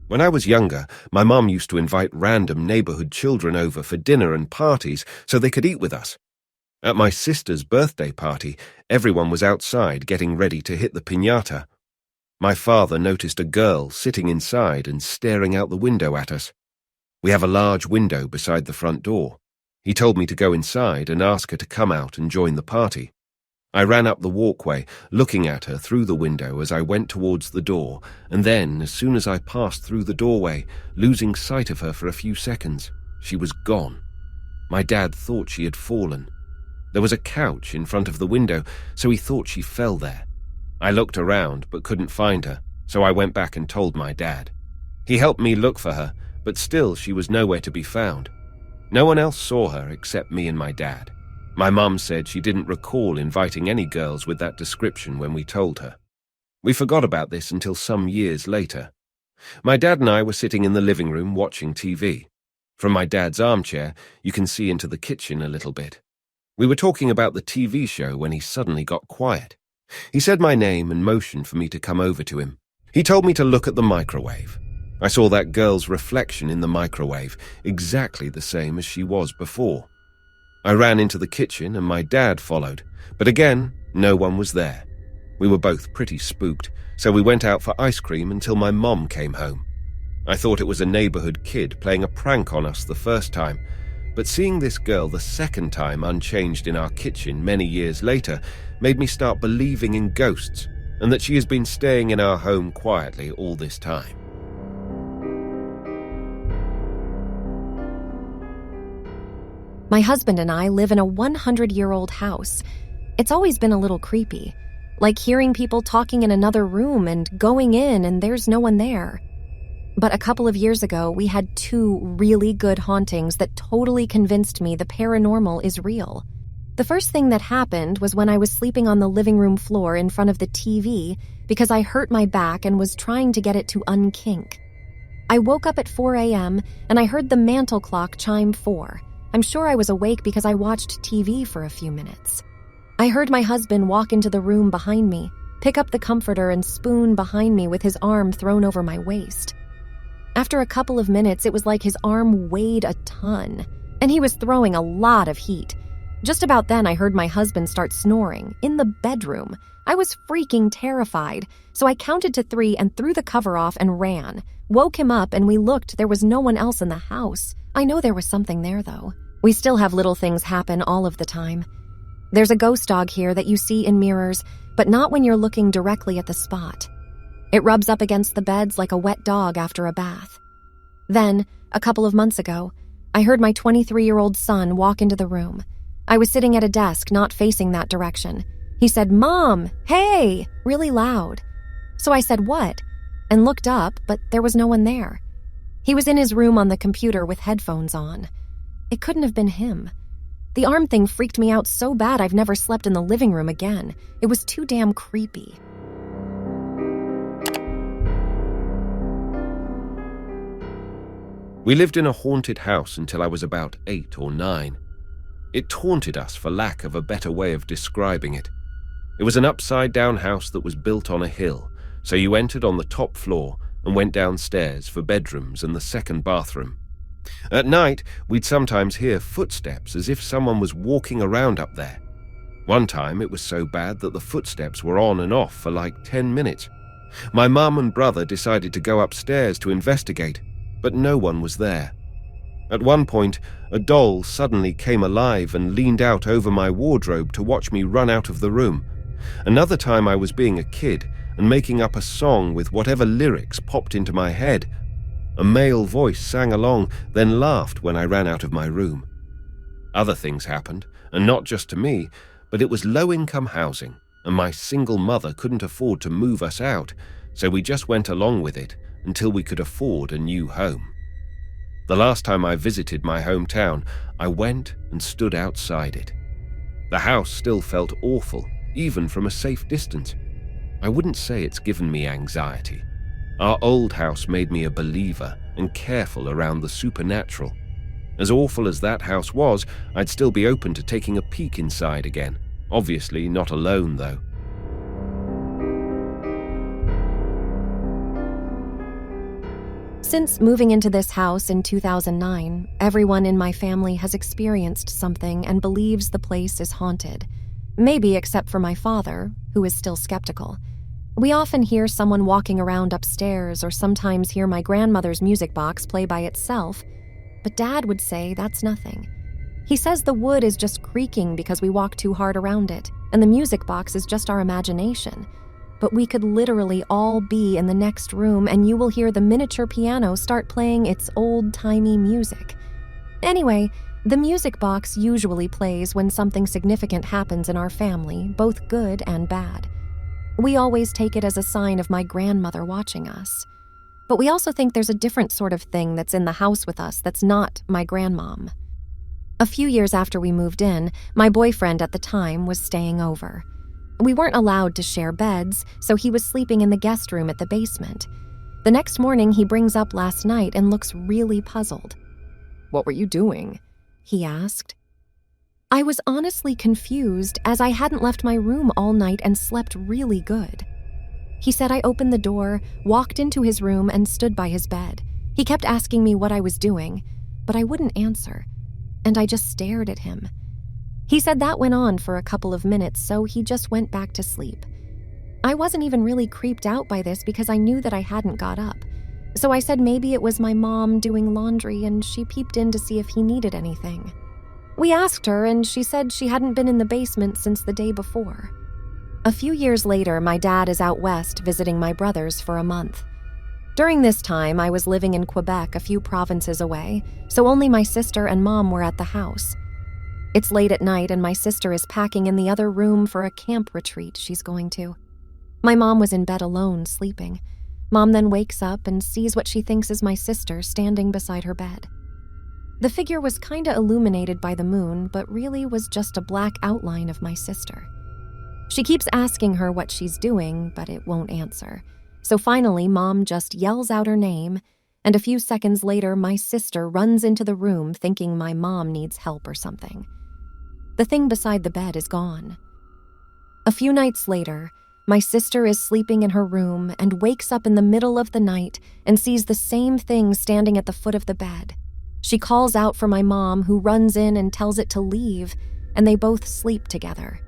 When I was younger, my mum used to invite random neighborhood children over for dinner and parties so they could eat with us. At my sister's birthday party, everyone was outside getting ready to hit the piñata. My father noticed a girl sitting inside and staring out the window at us. We have a large window beside the front door. He told me to go inside and ask her to come out and join the party. I ran up the walkway, looking at her through the window as I went towards the door, and then, as soon as I passed through the doorway, losing sight of her for a few seconds, she was gone. My dad thought she had fallen. There was a couch in front of the window, so he thought she fell there. I looked around but couldn't find her, so I went back and told my dad. He helped me look for her, but still she was nowhere to be found. No one else saw her except me and my dad. My mum said she didn't recall inviting any girls with that description when we told her. We forgot about this until some years later. My dad and I were sitting in the living room watching TV. From my dad's armchair, you can see into the kitchen a little bit. We were talking about the TV show when he suddenly got quiet. He said my name and motioned for me to come over to him. He told me to look at the microwave. I saw that girl's reflection in the microwave, exactly the same as she was before. I ran into the kitchen and my dad followed, but again, no one was there. We were both pretty spooked, so we went out for ice cream until my mom came home. I thought it was a neighborhood kid playing a prank on us the first time, but seeing this girl the second time unchanged in our kitchen many years later made me start believing in ghosts and that she has been staying in our home quietly all this time. My husband and I live in a 100-year-old house. It's always been a little creepy, like hearing people talking in another room and going in and there's no one there. But a couple of years ago, we had 2 really good hauntings that totally convinced me the paranormal is real. The first thing that happened was when I was sleeping on the living room floor in front of the TV because I hurt my back and was trying to get it to unkink. I woke up at 4 a.m. and I heard the mantle clock chime 4. I'm sure I was awake because I watched TV for a few minutes. I heard my husband walk into the room behind me, pick up the comforter and spoon behind me with his arm thrown over my waist. After a couple of minutes, it was like his arm weighed a ton, and he was throwing a lot of heat. Just about then, I heard my husband start snoring in the bedroom. I was freaking terrified, so I counted to 3 and threw the cover off and ran. Woke him up and we looked. There was no one else in the house. I know there was something there, though. We still have little things happen all of the time. There's a ghost dog here that you see in mirrors, but not when you're looking directly at the spot. It rubs up against the beds like a wet dog after a bath. Then, a couple of months ago, I heard my 23-year-old son walk into the room. I was sitting at a desk not facing that direction. He said, "Mom, hey," really loud. So I said, "What?" and looked up, but there was no one there. He was in his room on the computer with headphones on. It couldn't have been him. The arm thing freaked me out so bad I've never slept in the living room again. It was too damn creepy. We lived in a haunted house until I was about 8 or 9. It taunted us for lack of a better way of describing it. It was an upside-down house that was built on a hill, so you entered on the top floor and went downstairs for bedrooms and the second bathroom. At night, we'd sometimes hear footsteps as if someone was walking around up there. One time, it was so bad that the footsteps were on and off for like 10 minutes. My mum and brother decided to go upstairs to investigate, but no one was there. At one point, a doll suddenly came alive and leaned out over my wardrobe to watch me run out of the room. Another time I was being a kid and making up a song with whatever lyrics popped into my head. A male voice sang along, then laughed when I ran out of my room. Other things happened, and not just to me, but it was low-income housing, and my single mother couldn't afford to move us out, so we just went along with it until we could afford a new home. The last time I visited my hometown, I went and stood outside it. The house still felt awful, even from a safe distance. I wouldn't say it's given me anxiety. Our old house made me a believer and careful around the supernatural. As awful as that house was, I'd still be open to taking a peek inside again. Obviously not alone, though. Since moving into this house in 2009, everyone in my family has experienced something and believes the place is haunted. Maybe except for my father, who is still skeptical. We often hear someone walking around upstairs or sometimes hear my grandmother's music box play by itself, but Dad would say that's nothing. He says the wood is just creaking because we walk too hard around it, and the music box is just our imagination. But we could literally all be in the next room and you will hear the miniature piano start playing its old-timey music. Anyway, the music box usually plays when something significant happens in our family, both good and bad. We always take it as a sign of my grandmother watching us. But we also think there's a different sort of thing that's in the house with us that's not my grandmom. A few years after we moved in, my boyfriend at the time was staying over. We weren't allowed to share beds, so he was sleeping in the guest room at the basement. The next morning, he brings up last night and looks really puzzled. "What were you doing?" he asked. I was honestly confused as I hadn't left my room all night and slept really good. He said I opened the door, walked into his room, and stood by his bed. He kept asking me what I was doing, but I wouldn't answer, and I just stared at him. He said that went on for a couple of minutes, so he just went back to sleep. I wasn't even really creeped out by this because I knew that I hadn't got up. So I said maybe it was my mom doing laundry and she peeped in to see if he needed anything. We asked her and she said she hadn't been in the basement since the day before. A few years later, my dad is out west visiting my brothers for a month. During this time, I was living in Quebec, a few provinces away, so only my sister and mom were at the house. It's late at night and my sister is packing in the other room for a camp retreat she's going to. My mom was in bed alone, sleeping. Mom then wakes up and sees what she thinks is my sister standing beside her bed. The figure was kinda illuminated by the moon, but really was just a black outline of my sister. She keeps asking her what she's doing, but it won't answer. So finally, Mom just yells out her name, and a few seconds later, my sister runs into the room thinking my mom needs help or something. The thing beside the bed is gone. A few nights later, my sister is sleeping in her room and wakes up in the middle of the night and sees the same thing standing at the foot of the bed. She calls out for my mom, who runs in and tells it to leave, and they both sleep together.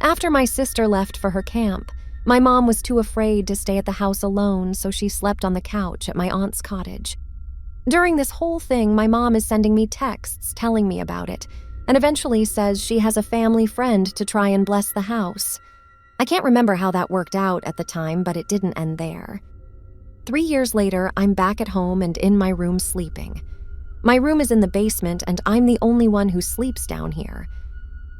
After my sister left for her camp, my mom was too afraid to stay at the house alone, so she slept on the couch at my aunt's cottage. During this whole thing, my mom is sending me texts telling me about it, and eventually says she has a family friend to try and bless the house. I can't remember how that worked out at the time, but it didn't end there. 3 years later, I'm back at home and in my room sleeping. My room is in the basement, and I'm the only one who sleeps down here.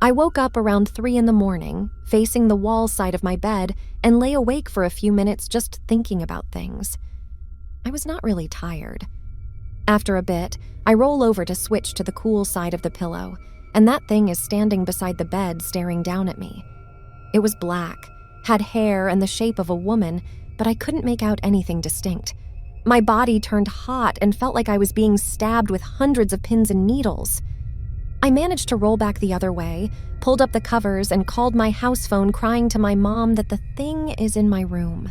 I woke up around 3 a.m, facing the wall side of my bed, and lay awake for a few minutes just thinking about things. I was not really tired. After a bit, I roll over to switch to the cool side of the pillow, and that thing is standing beside the bed staring down at me. It was black, had hair and the shape of a woman, but I couldn't make out anything distinct. My body turned hot and felt like I was being stabbed with hundreds of pins and needles. I managed to roll back the other way, pulled up the covers, and called my house phone, crying to my mom that the thing is in my room.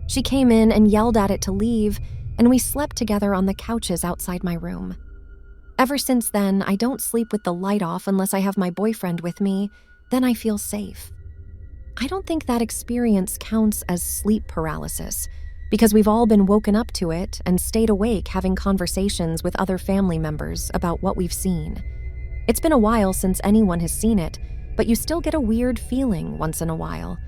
She came in and yelled at it to leave, and we slept together on the couches outside my room. Ever since then, I don't sleep with the light off unless I have my boyfriend with me. Then I feel safe. I don't think that experience counts as sleep paralysis, because we've all been woken up to it and stayed awake having conversations with other family members about what we've seen. It's been a while since anyone has seen it, but you still get a weird feeling once in a while,